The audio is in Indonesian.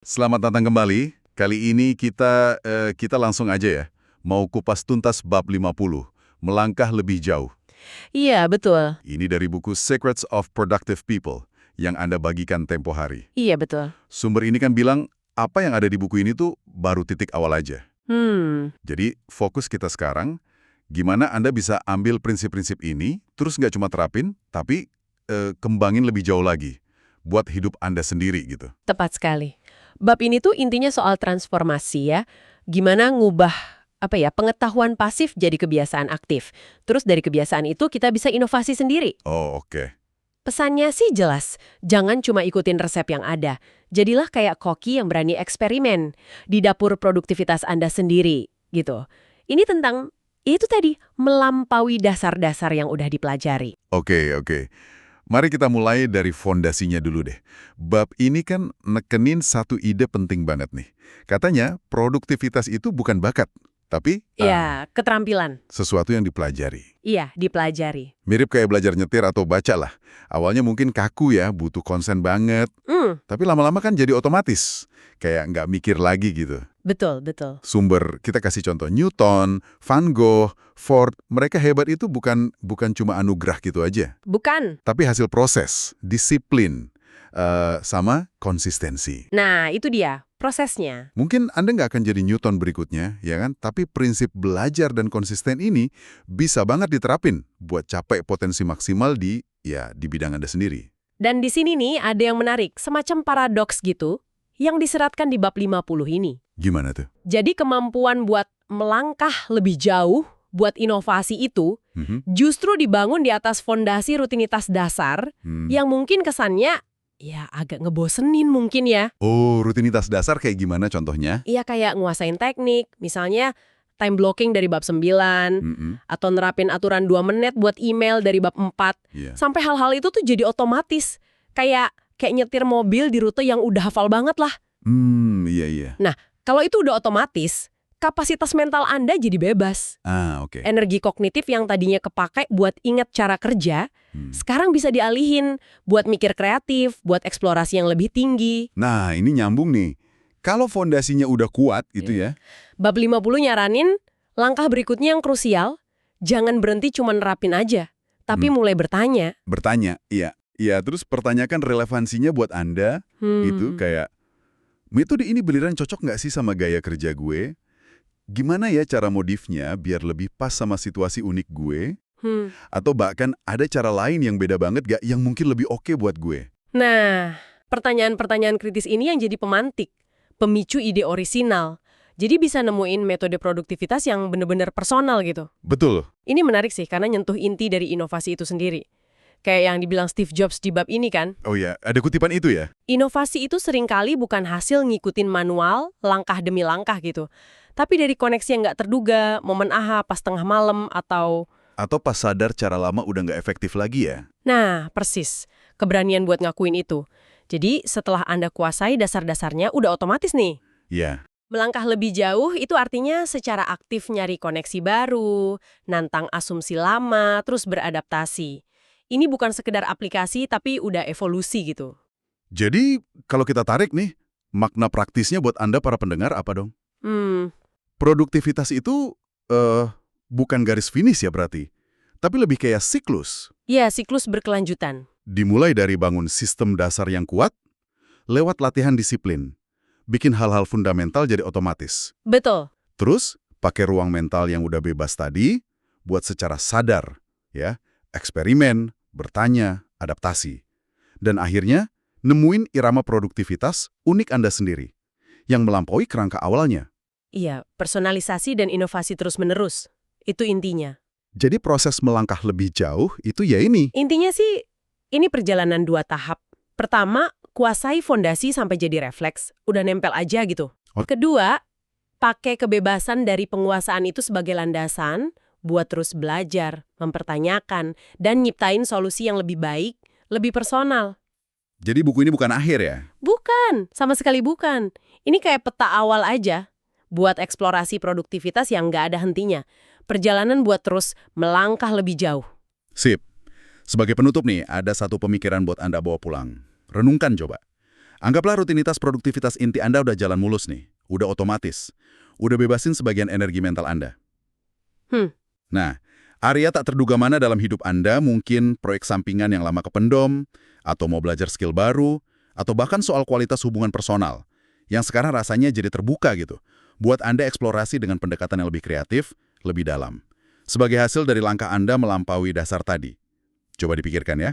Selamat datang kembali. Kali ini kita langsung aja ya. Mau kupas tuntas bab 50, melangkah lebih jauh. Iya, betul. Ini dari buku Secrets of Productive People yang Anda bagikan tempo hari. Iya, betul. Sumber ini kan bilang apa yang ada di buku ini tuh baru titik awal aja. Jadi fokus kita sekarang, gimana Anda bisa ambil prinsip-prinsip ini, terus nggak cuma terapin, tapi kembangin lebih jauh lagi, buat hidup Anda sendiri gitu. Tepat sekali. Bab ini tuh intinya soal transformasi ya. Gimana ngubah pengetahuan pasif jadi kebiasaan aktif. Terus dari kebiasaan itu kita bisa inovasi sendiri. Oh, oke. Pesannya sih jelas, jangan cuma ikutin resep yang ada. Jadilah kayak koki yang berani eksperimen di dapur produktivitas Anda sendiri, gitu. Ini tentang, itu tadi, melampaui dasar-dasar yang udah dipelajari. Oke. Mari kita mulai dari fondasinya dulu deh. Bab ini kan nekenin satu ide penting banget nih. Katanya produktivitas itu bukan bakat, tapi Ya, keterampilan. sesuatu yang dipelajari. Iya, dipelajari. Mirip kayak belajar nyetir atau baca lah. Awalnya mungkin kaku ya, butuh konsen banget. Tapi lama-lama kan jadi otomatis. Kayak nggak mikir lagi gitu. Betul. Sumber, kita kasih contoh Newton, Van Gogh, Ford, mereka hebat itu bukan cuma anugerah gitu aja. Bukan. Tapi hasil proses, disiplin, sama konsistensi. Nah, itu dia, prosesnya. Mungkin Anda nggak akan jadi Newton berikutnya, ya kan? Tapi prinsip belajar dan konsisten ini bisa banget diterapin buat capai potensi maksimal di bidang Anda sendiri. Dan di sini nih ada yang menarik, semacam paradoks gitu, yang diseratkan di bab 50 ini. Gimana tuh? Jadi kemampuan buat melangkah lebih jauh, buat inovasi itu, justru dibangun di atas fondasi rutinitas dasar, yang mungkin kesannya, ya agak ngebosenin mungkin ya. Oh, rutinitas dasar kayak gimana contohnya? Iya kayak nguasain teknik, misalnya time blocking dari bab 9, atau nerapin aturan 2 menit buat email dari bab 4. Iya. Sampai hal-hal itu tuh jadi otomatis. Kayak nyetir mobil di rute yang udah hafal banget lah. Iya. Nah, kalau itu udah otomatis, kapasitas mental Anda jadi bebas. Oke. Energi kognitif yang tadinya kepakai buat ingat cara kerja, sekarang bisa dialihin buat mikir kreatif, buat eksplorasi yang lebih tinggi. Nah, ini nyambung nih. Kalau fondasinya udah kuat gitu ya. Bab 50 nyaranin, langkah berikutnya yang krusial, jangan berhenti cuma nerapin aja, tapi mulai bertanya. Bertanya, iya. Iya, terus pertanyakan relevansinya buat Anda, gitu, kayak, metode ini beneran cocok nggak sih sama gaya kerja gue? Gimana ya cara modifnya biar lebih pas sama situasi unik gue? Atau bahkan ada cara lain yang beda banget gak yang mungkin lebih oke buat gue? Nah, pertanyaan-pertanyaan kritis ini yang jadi pemantik, pemicu ide orisinal. Jadi bisa nemuin metode produktivitas yang bener-bener personal gitu. Betul. Ini menarik sih, karena nyentuh inti dari inovasi itu sendiri. Kayak yang dibilang Steve Jobs di bab ini kan. Oh ya, ada kutipan itu ya? Inovasi itu seringkali bukan hasil ngikutin manual, langkah demi langkah gitu. Tapi dari koneksi yang nggak terduga, momen aha pas tengah malam, atau pas sadar cara lama udah nggak efektif lagi ya? nah, persis. Keberanian buat ngakuin itu. Jadi setelah Anda kuasai dasar-dasarnya, udah otomatis nih. Ya. Melangkah lebih jauh itu artinya secara aktif nyari koneksi baru, nantang asumsi lama, terus beradaptasi. Ini bukan sekedar aplikasi, tapi udah evolusi gitu. Jadi, kalau kita tarik nih, makna praktisnya buat Anda para pendengar apa dong? Produktivitas itu bukan garis finish ya berarti, tapi lebih kayak siklus. Ya, siklus berkelanjutan. Dimulai dari bangun sistem dasar yang kuat, lewat latihan disiplin, bikin hal-hal fundamental jadi otomatis. Betul. Terus, pakai ruang mental yang udah bebas tadi, buat secara sadar, ya, eksperimen, bertanya, adaptasi. Dan akhirnya, nemuin irama produktivitas unik Anda sendiri, yang melampaui kerangka awalnya. Iya, personalisasi dan inovasi terus-menerus. Itu intinya. Jadi proses melangkah lebih jauh itu ya ini. Intinya sih, ini perjalanan 2 tahap. Pertama, kuasai fondasi sampai jadi refleks. Udah nempel aja gitu. Kedua, pakai kebebasan dari penguasaan itu sebagai landasan buat terus belajar, mempertanyakan, dan nyiptain solusi yang lebih baik, lebih personal. Jadi buku ini bukan akhir ya? Bukan, sama sekali bukan. Ini kayak peta awal aja buat eksplorasi produktivitas yang nggak ada hentinya. Perjalanan buat terus melangkah lebih jauh. Sip. Sebagai penutup nih, ada satu pemikiran buat Anda bawa pulang. Renungkan coba. Anggaplah rutinitas produktivitas inti Anda udah jalan mulus nih, udah otomatis, udah bebasin sebagian energi mental Anda. Nah, area tak terduga mana dalam hidup Anda mungkin proyek sampingan yang lama kependom, atau mau belajar skill baru, atau bahkan soal kualitas hubungan personal, yang sekarang rasanya jadi terbuka gitu, buat Anda eksplorasi dengan pendekatan yang lebih kreatif, lebih dalam. Sebagai hasil dari langkah Anda melampaui dasar tadi. Coba dipikirkan ya.